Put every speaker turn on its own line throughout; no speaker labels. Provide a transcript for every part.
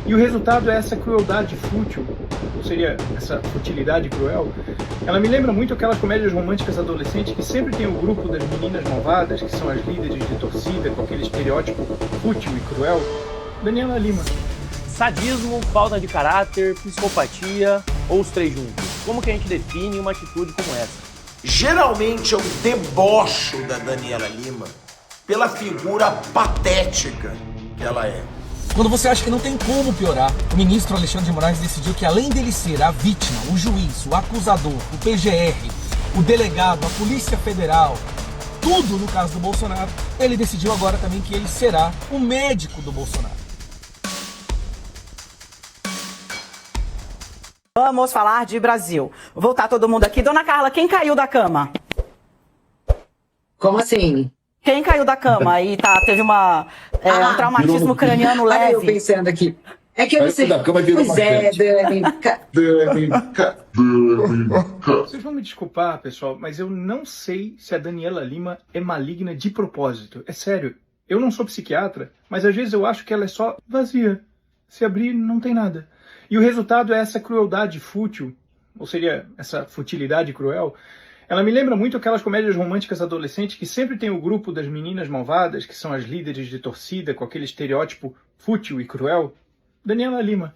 E o resultado é essa crueldade fútil, ou seria essa futilidade cruel. Ela me lembra muito aquelas comédias românticas adolescentes que sempre tem o grupo das meninas malvadas, que são as líderes de torcida, com aquele estereótipo fútil e cruel. Daniela Lima.
Sadismo, falta de caráter, psicopatia ou os três juntos? Como que a gente define uma atitude como essa?
Geralmente eu debocho da Daniela Lima pela figura patética que ela é.
Quando você acha que não tem como piorar, o ministro Alexandre de Moraes decidiu que além dele ser a vítima, o juiz, o acusador, o PGR, o delegado, a Polícia Federal, tudo no caso do Bolsonaro, ele decidiu agora também que ele será o médico do Bolsonaro.
Vamos falar de Brasil. Voltar todo mundo aqui. Dona Carla, quem caiu da cama?
Como assim?
Quem caiu da cama e teve um traumatismo craniano
Olha eu
leve?
pensando aqui. É que eu não sei.
Da cama virou
Pois é, Dani.
Vocês vão me desculpar, pessoal, mas eu não sei se a Daniela Lima é maligna de propósito. É sério, eu não sou psiquiatra, mas às vezes eu acho que ela é só vazia. Se abrir, não tem nada. E o resultado é essa crueldade fútil, ou seria essa futilidade cruel. Ela me lembra muito aquelas comédias românticas adolescentes que sempre tem o grupo das meninas malvadas, que são as líderes de torcida, com aquele estereótipo fútil e cruel. Daniela Lima.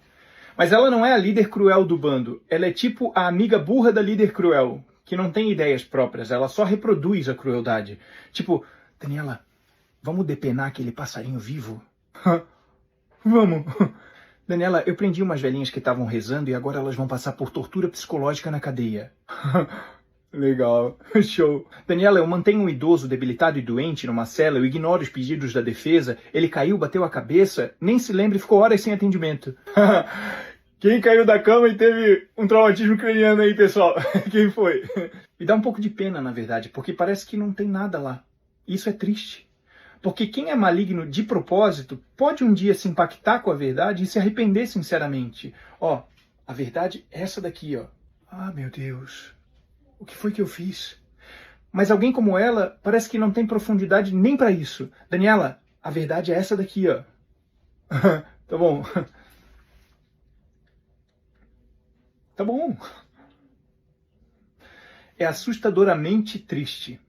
Mas ela não é a líder cruel do bando. Ela é tipo a amiga burra da líder cruel, que não tem ideias próprias, ela só reproduz a crueldade. Tipo, Daniela, vamos depenar aquele passarinho vivo? Vamos. Daniela, eu prendi umas velhinhas que estavam rezando e agora elas vão passar por tortura psicológica na cadeia. Legal, show. Daniela, eu mantenho um idoso debilitado e doente numa cela, eu ignoro os pedidos da defesa, ele caiu, bateu a cabeça, nem se lembra e ficou horas sem atendimento. Quem caiu da cama e teve um traumatismo craniano aí, pessoal? Quem foi? Me dá um pouco de pena, na verdade, porque parece que não tem nada lá. Isso é triste. Porque quem é maligno de propósito pode um dia se impactar com a verdade e se arrepender sinceramente. Ó, a verdade é essa daqui, ó. Ah, meu Deus. O que foi que eu fiz? Mas alguém como ela parece que não tem profundidade nem para isso. Daniela, a verdade é essa daqui, ó. Tá bom. Tá bom. É assustadoramente triste.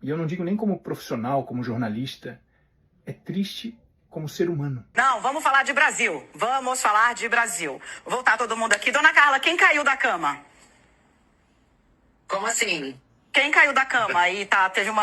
E eu não digo nem como profissional, como jornalista. É triste como ser humano.
Não, vamos falar de Brasil. Vamos falar de Brasil. Voltar todo mundo aqui. Dona Carla, quem caiu da cama?
Como assim?
Quem caiu da cama e teve um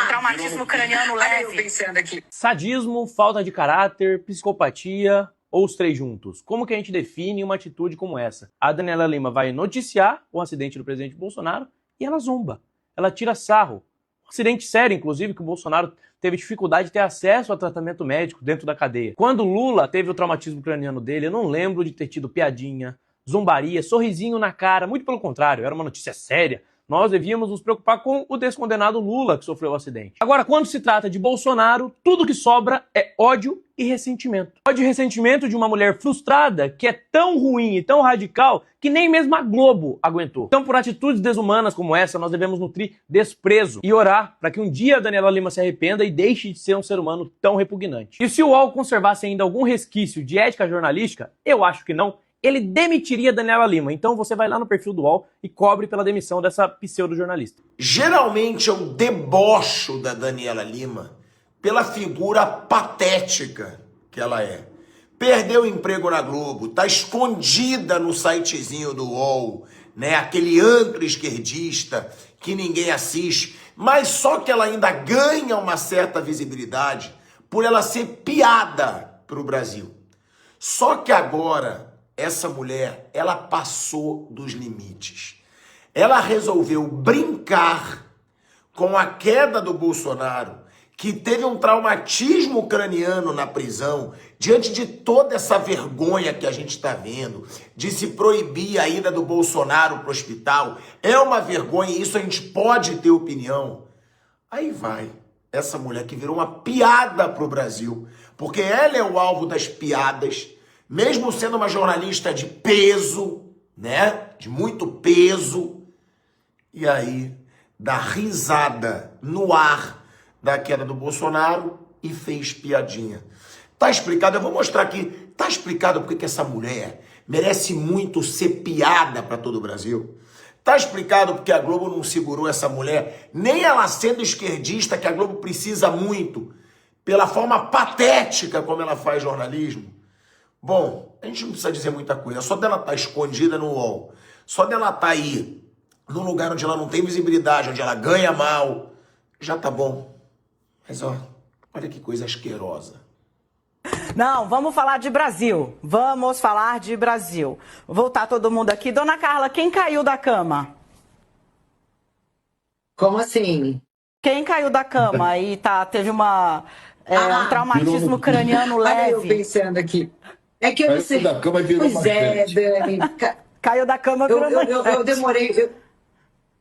traumatismo craniano
Olha eu
leve?
pensando aqui.
Sadismo, falta de caráter, psicopatia ou os três juntos? Como que a gente define uma atitude como essa? A Daniela Lima vai noticiar o acidente do presidente Bolsonaro e ela zomba. Ela tira sarro. Um acidente sério, inclusive, que o Bolsonaro teve dificuldade de ter acesso a tratamento médico dentro da cadeia. Quando Lula teve o traumatismo craniano dele, eu não lembro de ter tido piadinha, zombaria, sorrisinho na cara. Muito pelo contrário, era uma notícia séria. Nós devíamos nos preocupar com o descondenado Lula que sofreu o acidente. Agora, quando se trata de Bolsonaro, tudo que sobra é ódio e ressentimento. Ódio e ressentimento de uma mulher frustrada que é tão ruim e tão radical que nem mesmo a Globo aguentou. Então, por atitudes desumanas como essa, nós devemos nutrir desprezo e orar para que um dia a Daniela Lima se arrependa e deixe de ser um ser humano tão repugnante. E se o UOL conservasse ainda algum resquício de ética jornalística, eu acho que não, ele demitiria Daniela Lima. Então você vai lá no perfil do UOL e cobre pela demissão dessa pseudo-jornalista.
Geralmente eu debocho da Daniela Lima pela figura patética que ela é. Perdeu o emprego na Globo, tá escondida no sitezinho do UOL, né? Aquele antro esquerdista que ninguém assiste, mas só que ela ainda ganha uma certa visibilidade por ela ser piada pro Brasil. Só que agora essa mulher, ela passou dos limites. Ela resolveu brincar com a queda do Bolsonaro, que teve um traumatismo craniano na prisão, diante de toda essa vergonha que a gente está vendo, de se proibir a ida do Bolsonaro para o hospital. É uma vergonha, isso a gente pode ter opinião. Aí vai essa mulher que virou uma piada para o Brasil, porque ela é o alvo das piadas, mesmo sendo uma jornalista de peso, né? De muito peso. E aí, dá risada no ar da queda do Bolsonaro e fez piadinha. Tá explicado, eu vou mostrar aqui. Tá explicado porque que essa mulher merece muito ser piada para todo o Brasil? Tá explicado porque a Globo não segurou essa mulher, nem ela sendo esquerdista, que a Globo precisa muito, pela forma patética como ela faz jornalismo? Bom, a gente não precisa dizer muita coisa, só dela estar escondida no UOL, só dela estar aí, num lugar onde ela não tem visibilidade, onde ela ganha mal, já tá bom. Mas ó, olha que coisa asquerosa.
Não, vamos falar de Brasil. Vamos falar de Brasil. Voltar todo mundo aqui. Dona Carla, quem caiu da cama?
Como assim?
Quem caiu da cama e teve um traumatismo craniano
Olha eu
leve?
pensando aqui. É que eu não sei.
Caiu da cama e virou
Pois é,
manchete.
Dani.
Caiu da cama, virou
Eu demorei.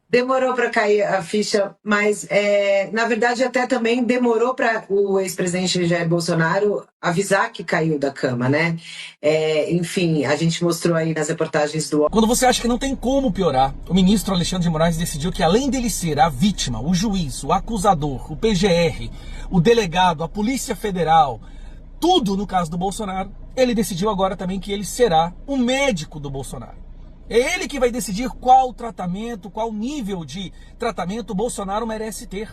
Demorou para cair a ficha, mas na verdade até também demorou para o ex-presidente Jair Bolsonaro avisar que caiu da cama, né? Enfim, a gente mostrou aí nas reportagens do...
Quando você acha que não tem como piorar, o ministro Alexandre de Moraes decidiu que, além dele ser a vítima, o juiz, o acusador, o PGR, o delegado, a Polícia Federal, tudo no caso do Bolsonaro, ele decidiu agora também que ele será o médico do Bolsonaro. É ele que vai decidir qual tratamento, qual nível de tratamento o Bolsonaro merece ter.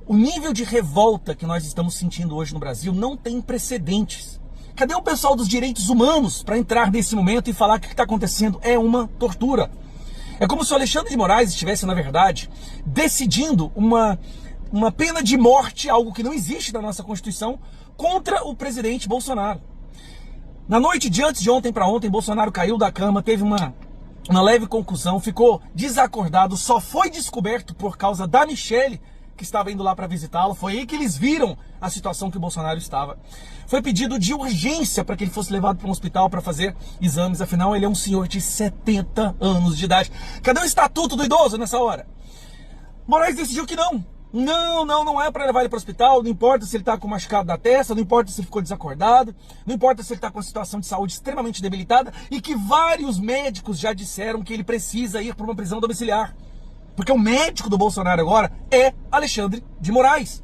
O nível de revolta que nós estamos sentindo hoje no Brasil não tem precedentes. Cadê o pessoal dos direitos humanos para entrar nesse momento e falar que o que está acontecendo é uma tortura? É como se o Alexandre de Moraes estivesse, na verdade, decidindo uma pena de morte, algo que não existe na nossa Constituição, contra o presidente Bolsonaro. Na noite de antes de ontem para ontem, Bolsonaro caiu da cama, teve uma leve concussão, ficou desacordado, só foi descoberto por causa da Michelle, que estava indo lá para visitá-lo. Foi aí que eles viram a situação que o Bolsonaro estava. Foi pedido de urgência para que ele fosse levado para um hospital para fazer exames, afinal ele é um senhor de 70 anos de idade. Cadê o estatuto do idoso nessa hora? Moraes decidiu que não. Não é para levar ele para o hospital, não importa se ele está com machucado da testa, não importa se ele ficou desacordado, não importa se ele está com uma situação de saúde extremamente debilitada e que vários médicos já disseram que ele precisa ir para uma prisão domiciliar. Porque o médico do Bolsonaro agora é Alexandre de Moraes.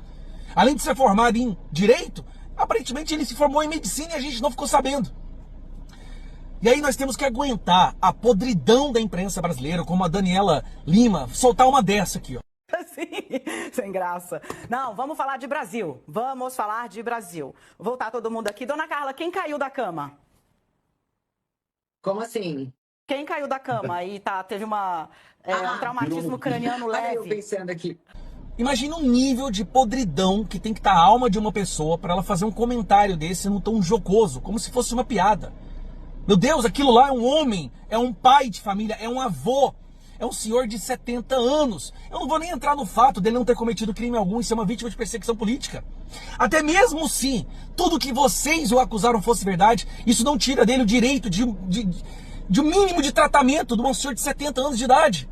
Além de ser formado em Direito, aparentemente ele se formou em Medicina e a gente não ficou sabendo. E aí nós temos que aguentar a podridão da imprensa brasileira, como a Daniela Lima, soltar uma dessa aqui, ó.
Assim, sem graça. Não, vamos falar de Brasil. Vamos falar de Brasil. Voltar todo mundo aqui. Dona Carla, quem caiu da cama?
Como assim?
Quem caiu da cama e teve um traumatismo craniano
Olha eu
leve?
pensando aqui.
Imagina o nível de podridão que tem que estar a alma de uma pessoa para ela fazer um comentário desse num tom jocoso, como se fosse uma piada. Meu Deus, aquilo lá é um homem, é um pai de família, é um avô. É um senhor de 70 anos. Eu não vou nem entrar no fato dele não ter cometido crime algum e ser uma vítima de perseguição política. Até mesmo se tudo que vocês o acusaram fosse verdade, isso não tira dele o direito de um mínimo de tratamento de um senhor de 70 anos de idade.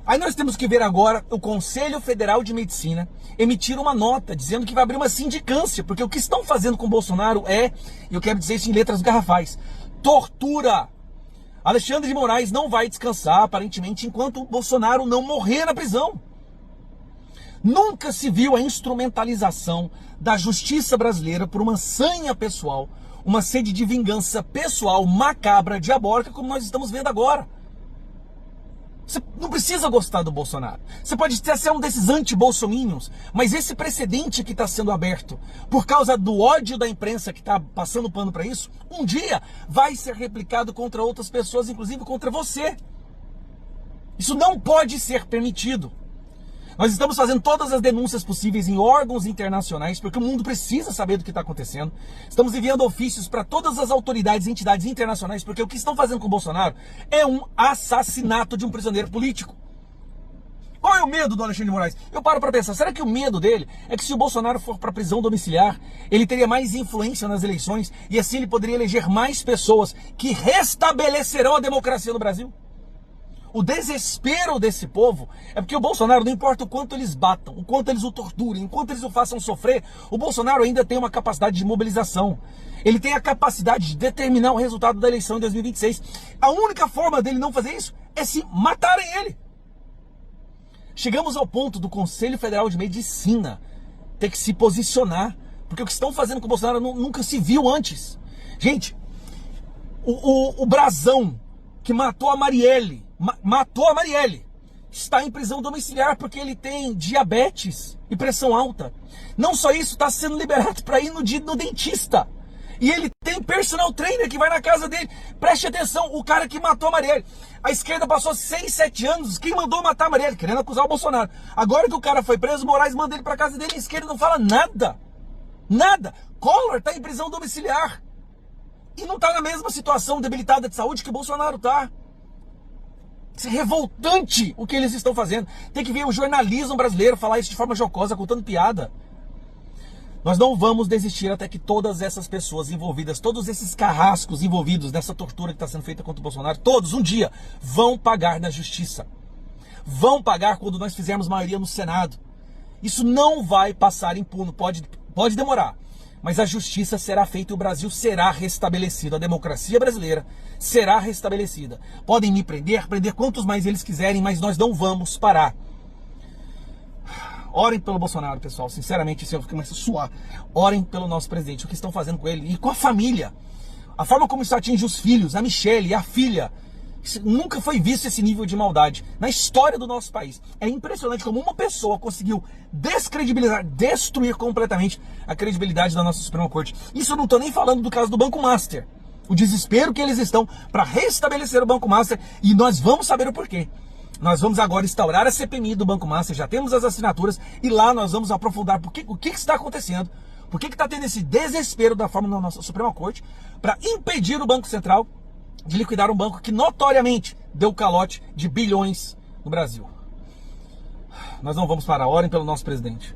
Aí nós temos que ver agora o Conselho Federal de Medicina emitir uma nota dizendo que vai abrir uma sindicância, porque o que estão fazendo com o Bolsonaro e eu quero dizer isso em letras garrafais, tortura. Alexandre de Moraes não vai descansar, aparentemente, enquanto o Bolsonaro não morrer na prisão. Nunca se viu a instrumentalização da justiça brasileira por uma sanha pessoal, uma sede de vingança pessoal, macabra, diabólica, como nós estamos vendo agora. Você não precisa gostar do Bolsonaro. Você pode ser um desses anti-bolsominions, mas esse precedente que está sendo aberto por causa do ódio da imprensa que está passando pano para isso, um dia vai ser replicado contra outras pessoas, inclusive contra você. Isso não pode ser permitido. Nós estamos fazendo todas as denúncias possíveis em órgãos internacionais, porque o mundo precisa saber do que está acontecendo. Estamos enviando ofícios para todas as autoridades e entidades internacionais, porque o que estão fazendo com o Bolsonaro é um assassinato de um prisioneiro político. Qual é o medo do Alexandre de Moraes? Eu paro para pensar, será que o medo dele é que se o Bolsonaro for para prisão domiciliar, ele teria mais influência nas eleições e assim ele poderia eleger mais pessoas que restabelecerão a democracia no Brasil? O desespero desse povo é porque o Bolsonaro, não importa o quanto eles batam, o quanto eles o torturem, o quanto eles o façam sofrer, o Bolsonaro ainda tem uma capacidade de mobilização. Ele tem a capacidade de determinar o resultado da eleição em 2026. A única forma dele não fazer isso é se matarem ele. Chegamos ao ponto do Conselho Federal de Medicina ter que se posicionar Porque o que estão fazendo com o Bolsonaro nunca se viu antes. Gente, o Brazão, que matou a Marielle, está em prisão domiciliar porque ele tem diabetes e pressão alta. Não só isso, está sendo liberado para ir no dentista. E ele tem personal trainer que vai na casa dele. Preste atenção, o cara que matou a Marielle. A esquerda passou 6, 7 anos. Quem mandou matar a Marielle? Querendo acusar o Bolsonaro. Agora que o cara foi preso, Moraes manda ele pra casa dele. A esquerda não fala nada. Nada. Collor tá em prisão domiciliar. E não tá na mesma situação debilitada de saúde que o Bolsonaro tá. Isso é revoltante o que eles estão fazendo. Tem que ver o jornalismo brasileiro falar isso de forma jocosa, contando piada. Nós não vamos desistir até que todas essas pessoas envolvidas, todos esses carrascos envolvidos nessa tortura que está sendo feita contra o Bolsonaro, todos um dia vão pagar na justiça. Vão pagar quando nós fizermos maioria no Senado. Isso não vai passar impune, pode demorar. Mas a justiça será feita e o Brasil será restabelecido. A democracia brasileira será restabelecida. Podem me prender quantos mais eles quiserem, mas nós não vamos parar. Orem pelo Bolsonaro, pessoal. Sinceramente, isso eu começo a suar. Orem pelo nosso presidente, o que estão fazendo com ele e com a família. A forma como isso atinge os filhos, a Michelle e a filha. Nunca foi visto esse nível de maldade na história do nosso país. É impressionante como uma pessoa conseguiu descredibilizar, destruir completamente a credibilidade da nossa Suprema Corte. Isso eu não estou nem falando do caso do Banco Master. O desespero que eles estão para restabelecer o Banco Master, e nós vamos saber o porquê. Nós vamos agora instaurar a CPMI do Banco Master, já temos as assinaturas, e lá nós vamos aprofundar o que está acontecendo, por que está tendo esse desespero da forma da nossa Suprema Corte para impedir o Banco Central de liquidar um banco que notoriamente deu calote de bilhões no Brasil. Nós não vamos parar, orem pelo nosso presidente.